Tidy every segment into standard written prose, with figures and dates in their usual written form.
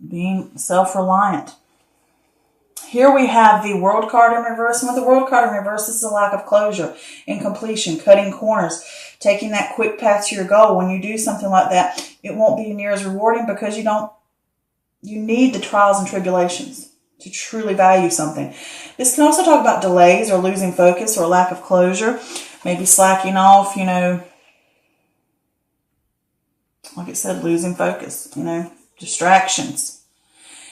being self-reliant. Here we have the World card in reverse. And with the World card in reverse, this is a lack of closure, incompletion, cutting corners, taking that quick path to your goal. When you do something like that, it won't be near as rewarding because you need the trials and tribulations to truly value something. This can also talk about delays or losing focus or lack of closure, maybe slacking off, like it said, losing focus, distractions.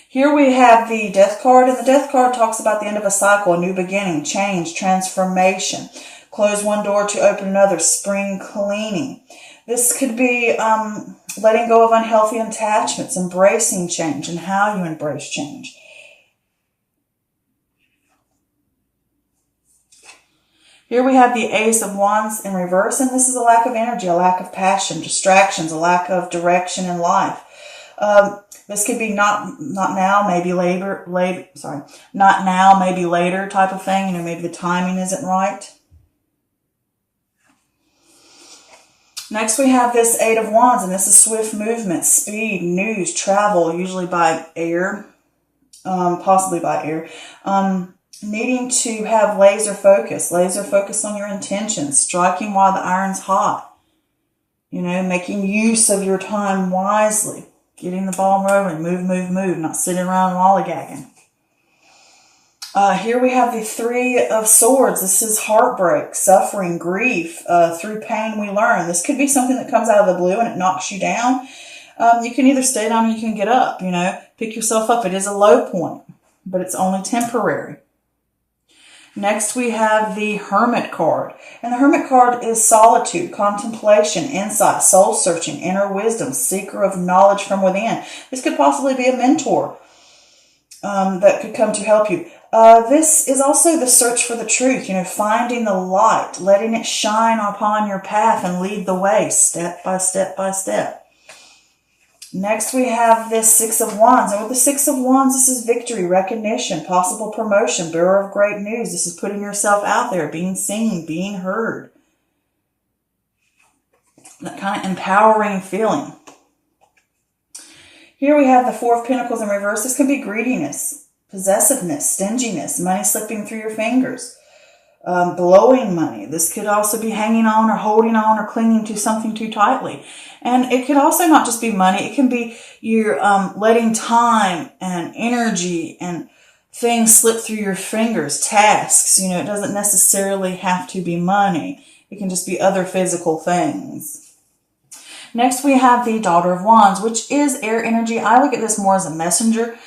Here we have the Death card, and the Death card talks about the end of a cycle, a new beginning, change, transformation. Close one door to open another, spring cleaning. This could be letting go of unhealthy attachments, embracing change, and how you embrace change. Here we have the Ace of Wands in reverse, and this is a lack of energy, a lack of passion, distractions, a lack of direction in life. This could be not now, maybe later, not now, maybe later type of thing. Maybe the timing isn't right. Next we have this Eight of Wands, and this is swift movement, speed, news, travel, usually by air, possibly by air. Needing to have laser focus on your intentions, striking while the iron's hot. Making use of your time wisely. Getting the ball rolling, move, not sitting around lollygagging. Here we have the Three of Swords. This is heartbreak, suffering, grief. Through pain we learn. This could be something that comes out of the blue and it knocks you down. You can either stay down or you can get up, pick yourself up. It is a low point, but it's only temporary. Next, we have the Hermit card. And the Hermit card is solitude, contemplation, insight, soul-searching, inner wisdom, seeker of knowledge from within. This could possibly be a mentor that could come to help you. This is also the search for the truth, finding the light, letting it shine upon your path and lead the way, step by step by step. Next, we have this Six of Wands. And with the Six of Wands, this is victory, recognition, possible promotion, bearer of great news. This is putting yourself out there, being seen, being heard. That kind of empowering feeling. Here we have the Four of Pentacles in reverse. This can be greediness, possessiveness, stinginess, money slipping through your fingers. Blowing money. This could also be hanging on or holding on or clinging to something too tightly. And it could also not just be money. It can be you're letting time and energy and things slip through your fingers, tasks. It doesn't necessarily have to be money. It can just be other physical things. Next, we have the Daughter of Wands, which is air energy. I look at this more as a messenger.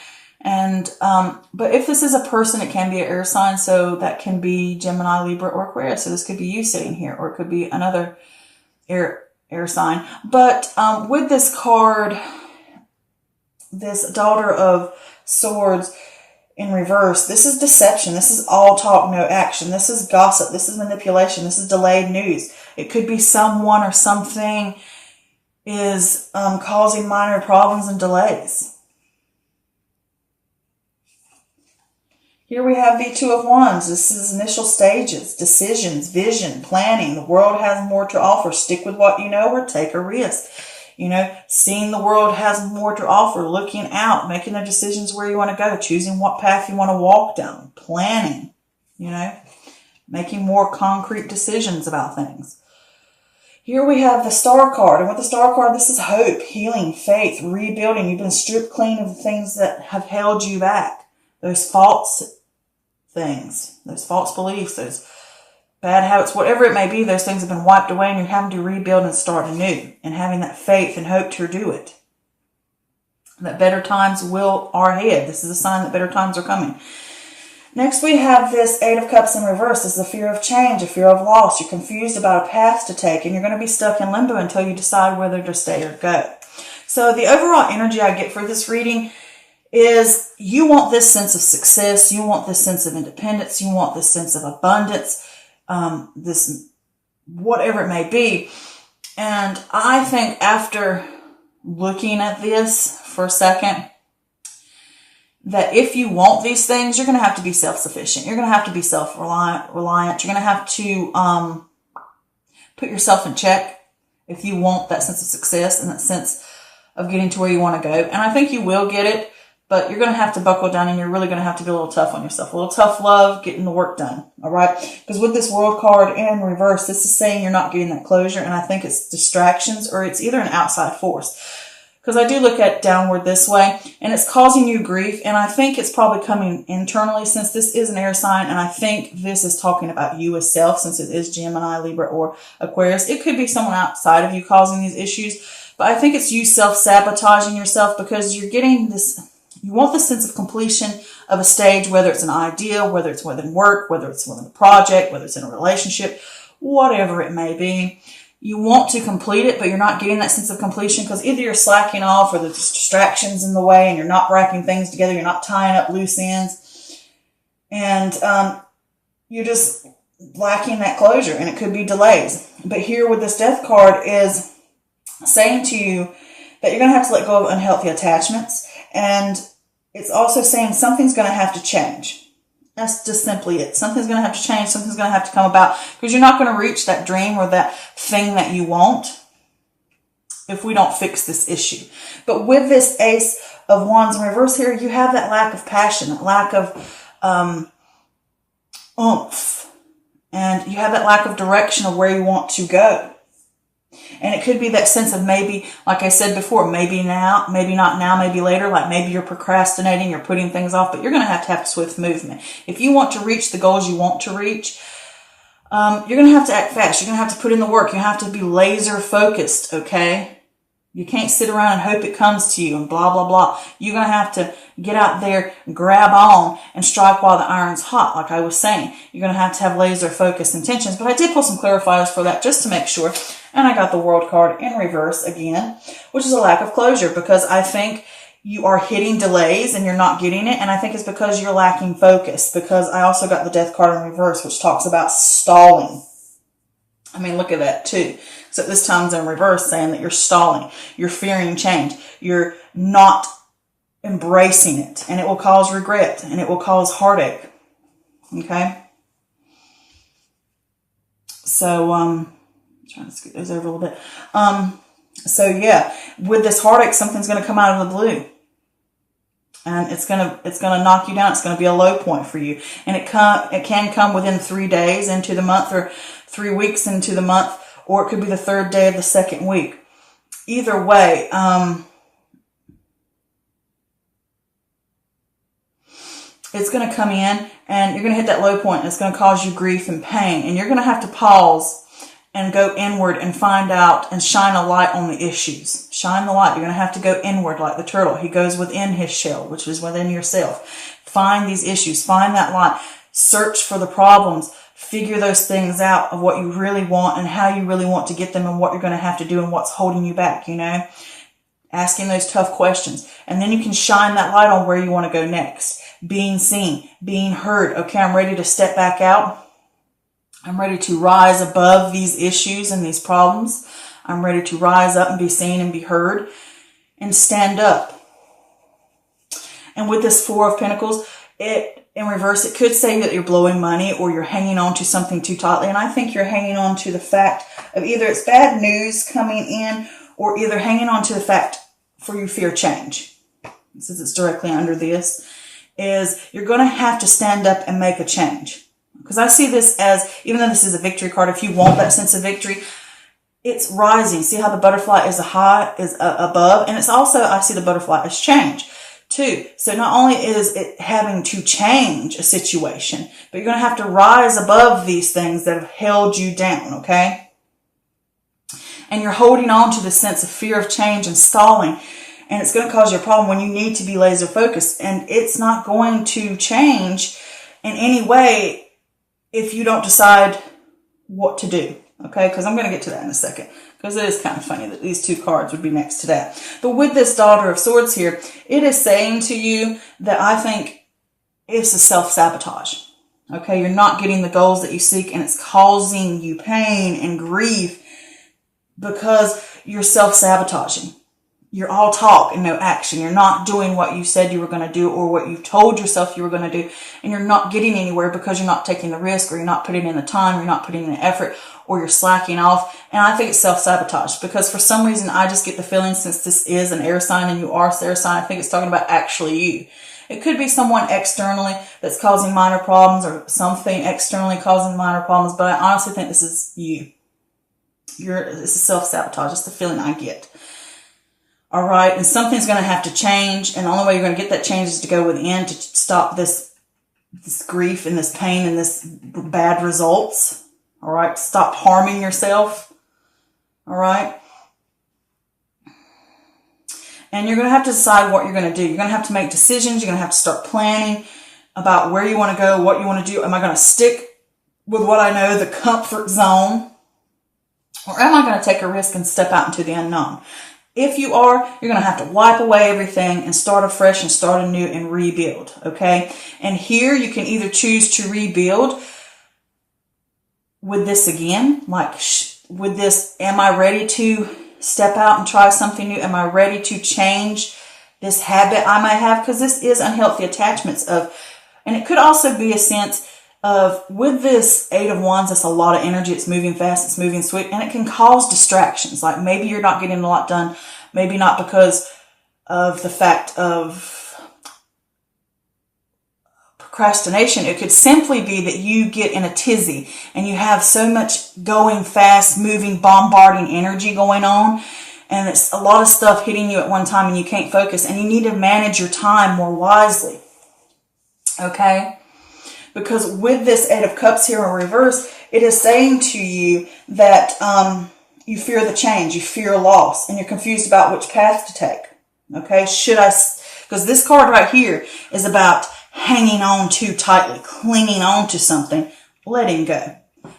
And, but if this is a person, it can be an air sign. So that can be Gemini, Libra, or Aquarius. So this could be you sitting here, or it could be another air sign. But, with this card, this Daughter of Swords in reverse, this is deception. This is all talk, no action. This is gossip. This is manipulation. This is delayed news. It could be someone or something is, causing minor problems and delays. Here we have the Two of Wands. This is initial stages, decisions, vision, planning. The world has more to offer. Stick with what you know or take a risk. Seeing the world has more to offer, looking out, making the decisions where you want to go, choosing what path you want to walk down, planning, making more concrete decisions about things. Here we have the Star card. And with the Star card, this is hope, healing, faith, rebuilding. You've been stripped clean of the things that have held you back. Those false things, those false beliefs, those bad habits, whatever it may be, those things have been wiped away and you're having to rebuild and start anew and having that faith and hope to do it. That better times are ahead. This is a sign that better times are coming. Next, we have this Eight of Cups in reverse. This is a fear of change, a fear of loss. You're confused about a path to take and you're going to be stuck in limbo until you decide whether to stay or go. So the overall energy I get for this reading is you want this sense of success, you want this sense of independence, you want this sense of abundance, this whatever it may be. And I think after looking at this for a second, that if you want these things, you're going to have to be self-sufficient. You're going to have to be self-reliant. You're going to have to put yourself in check if you want that sense of success and that sense of getting to where you want to go. And I think you will get it, but you're going to have to buckle down and you're really going to have to be a little tough on yourself. A little tough love, getting the work done. All right. Because with this World card in reverse, this is saying you're not getting that closure. And I think it's distractions, or it's either an outside force. Because I do look at downward this way, and it's causing you grief. And I think it's probably coming internally, since this is an air sign. And I think this is talking about you as self, since it is Gemini, Libra, or Aquarius. It could be someone outside of you causing these issues. But I think it's you self-sabotaging yourself, because you're getting this, you want the sense of completion of a stage, whether it's an idea, whether it's within work, whether it's within a project, whether it's in a relationship, whatever it may be. You want to complete it, but you're not getting that sense of completion because either you're slacking off, or there's distractions in the way, and you're not wrapping things together. You're not tying up loose ends, and you're just lacking that closure, and it could be delays. But here with this Death card is saying to you that you're going to have to let go of unhealthy attachments, and it's also saying something's going to have to change. That's just simply it. Something's going to have to change. Something's going to have to come about, because you're not going to reach that dream or that thing that you want if we don't fix this issue. But with this Ace of Wands in reverse here, you have that lack of passion, that lack of oomph, and you have that lack of direction of where you want to go. And it could be that sense of maybe, like I said before, maybe now, maybe not now, maybe later. Like maybe you're procrastinating, you're putting things off, but you're going to have swift movement. If you want to reach the goals you want to reach, you're going to have to act fast. You're going to have to put in the work. You have to be laser focused, okay? You can't sit around and hope it comes to you and blah, blah, blah. You're going to have to get out there, grab on, and strike while the iron's hot, like I was saying. You're going to have laser focused intentions. But I did pull some clarifiers for that just to make sure. And I got the World card in reverse again, which is a lack of closure, because I think you are hitting delays and you're not getting it. And I think it's because you're lacking focus, because I also got the Death card in reverse, which talks about stalling. I mean, look at that too. So this time's in reverse, saying that you're stalling, you're fearing change, you're not embracing it, and it will cause regret and it will cause heartache. Okay. So, trying to scoot those over a little bit. So yeah, with this heartache, something's going to come out of the blue, and it's going to knock you down. It's going to be a low point for you, and it can come within 3 days into the month, or 3 weeks into the month, or it could be the 3rd day of the 2nd week. Either way, it's going to come in, and you're going to hit that low point, and it's going to cause you grief and pain, and you're going to have to pause and go inward and find out and shine a light on the issues. Shine the light. You're going to have to go inward like the turtle. He goes within his shell, which is within yourself. Find these issues. Find that light. Search for the problems. Figure those things out of what you really want and how you really want to get them and what you're going to have to do and what's holding you back, you know. Asking those tough questions. And then you can shine that light on where you want to go next. Being seen. Being heard. Okay, I'm ready to step back out. I'm ready to rise above these issues and these problems. I'm ready to rise up and be seen and be heard and stand up. And with this Four of Pentacles, in reverse, it could say that you're blowing money or you're hanging on to something too tightly. And I think you're hanging on to the fact of either it's bad news coming in, or either hanging on to the fact for you fear change. Since it's directly under this, is you're going to have to stand up and make a change. Because I see this as, even though this is a victory card, if you want that sense of victory, it's rising. See how the butterfly is above, and it's also, I see the butterfly as change too. So not only is it having to change a situation, but you're going to have to rise above these things that have held you down, okay? And you're holding on to the sense of fear of change and stalling, and it's going to cause you a problem when you need to be laser focused, and it's not going to change in any way if you don't decide what to do, okay? Because I'm going to get to that in a second, because it is kind of funny that these two cards would be next to that. But with this Daughter of Swords here, it is saying to you that I think it's a self-sabotage, okay? You're not getting the goals that you seek, and it's causing you pain and grief because you're self-sabotaging. you're all talk and no action. You're not doing what you said you were going to do or what you told yourself you were going to do. And you're not getting anywhere because you're not taking the risk, or you're not putting in the time, or you're not putting in the effort, or you're slacking off. And I think it's self-sabotage, because for some reason I just get the feeling, since this is an air sign and you are an air sign, I think it's talking about actually you. It could be someone externally that's causing minor problems, or something externally causing minor problems, but I honestly think this is you. This is self-sabotage. It's the feeling I get. All right. And something's going to have to change. And the only way you're going to get that change is to go within, to stop this grief and this pain and this bad results. All right. Stop harming yourself. All right. And you're going to have to decide what you're going to do. You're going to have to make decisions. You're going to have to start planning about where you want to go, what you want to do. Am I going to stick with what I know, the comfort zone? Or am I going to take a risk and step out into the unknown? If you are, you're going to have to wipe away everything and start afresh and start anew and rebuild, okay? And here you can either choose to rebuild with this again, like with this, am I ready to step out and try something new? Am I ready to change this habit I might have? Because this is unhealthy attachments and it could also be a sense of, with this 8 of Wands, it's a lot of energy. It's moving fast. It's moving swift. And it can cause distractions. Like maybe you're not getting a lot done. Maybe not because of the fact of procrastination. It could simply be that you get in a tizzy and you have so much going fast, moving, bombarding energy going on. And it's a lot of stuff hitting you at one time and you can't focus. And you need to manage your time more wisely. Okay? Because with this 8 of Cups here in reverse, it is saying to you that you fear the change, you fear loss, and you're confused about which path to take. Okay, because this card right here is about hanging on too tightly, clinging on to something, letting go.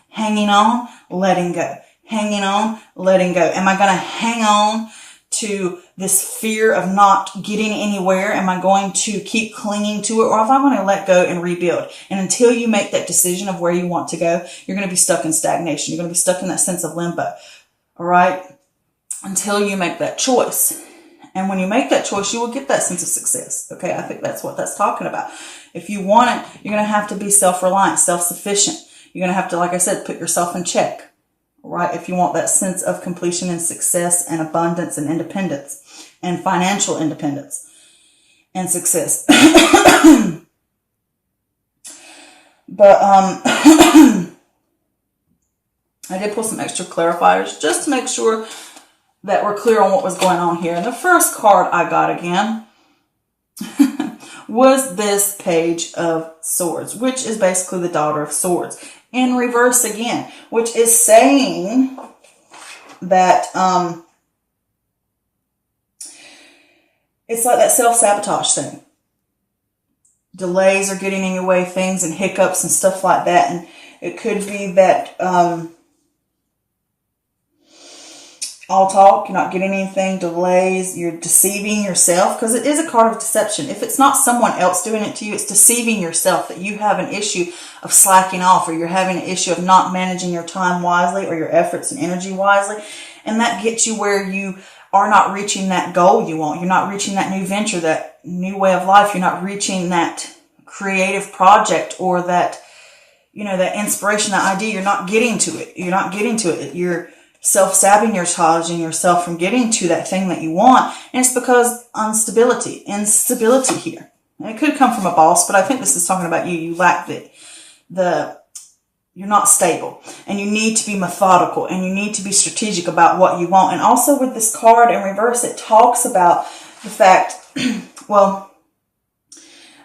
Hanging on, letting go. Hanging on, letting go. Am I going to hang on to this fear of not getting anywhere? Am I going to keep clinging to it? Or if I want to let go and rebuild? And until you make that decision of where you want to go, you're going to be stuck in stagnation. You're going to be stuck in that sense of limbo. All right? Until you make that choice. And when you make that choice, you will get that sense of success. Okay? I think that's what that's talking about. If you want it, you're going to have to be self-reliant, self-sufficient. You're going to have to, like I said, put yourself in check. Right? If you want that sense of completion and success and abundance and independence and financial independence and success. But, I did pull some extra clarifiers just to make sure that we're clear on what was going on here. And the first card I got again was this Page of Swords, which is basically the Daughter of Swords. In reverse again, which is saying that it's like that self-sabotage thing. Delays are getting in your way, things and hiccups and stuff like that. And it could be that all talk, you're not getting anything, delays, you're deceiving yourself, because it is a card of deception. If it's not someone else doing it to you, it's deceiving yourself that you have an issue of slacking off, or you're having an issue of not managing your time wisely or your efforts and energy wisely. And that gets you where you are not reaching that goal you want. You're not reaching that new venture, that new way of life. You're not reaching that creative project or that, that inspiration, that idea. You're not getting to it. You're not getting to it. You're self-sabotaging yourself from getting to that thing that you want. And it's because instability here. And it could come from a boss, but I think this is talking about you. You lack you're not stable, and you need to be methodical, and you need to be strategic about what you want. And also with this card in reverse, it talks about the fact,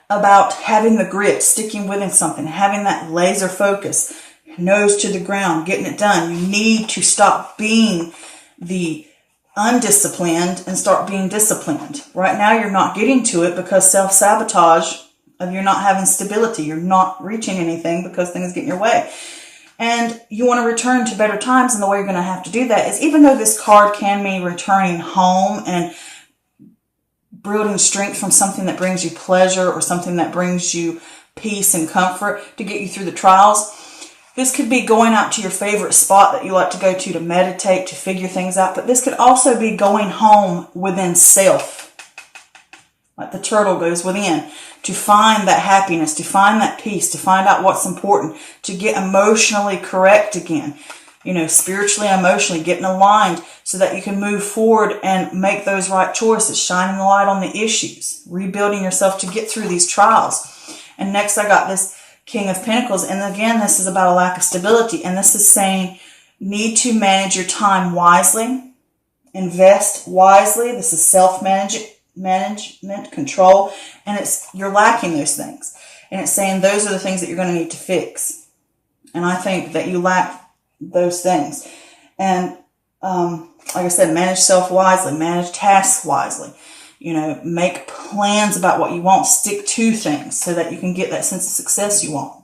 about having the grit, sticking within something, having that laser focus, nose to the ground, getting it done. You need to stop being the undisciplined and start being disciplined. Right now, you're not getting to it because self-sabotage of you're not having stability. You're not reaching anything because things get in your way. And you want to return to better times, and the way you're going to have to do that is, even though this card can mean returning home and building strength from something that brings you pleasure or something that brings you peace and comfort to get you through the trials, This could be going out to your favorite spot that you like to go to meditate, to figure things out. But this could also be going home within self, like the turtle goes within, to find that happiness, to find that peace, to find out what's important, to get emotionally correct again. You know, spiritually and emotionally, getting aligned so that you can move forward and make those right choices, shining the light on the issues, rebuilding yourself to get through these trials. And next I got this King of Pentacles. And again, this is about a lack of stability. And this is saying, need to manage your time wisely, invest wisely. This is self-management, control. And you're lacking those things. And it's saying those are the things that you're going to need to fix. And I think that you lack those things. And like I said, manage self wisely, manage tasks wisely. You know, make plans about what you want, stick to things so that you can get that sense of success you want.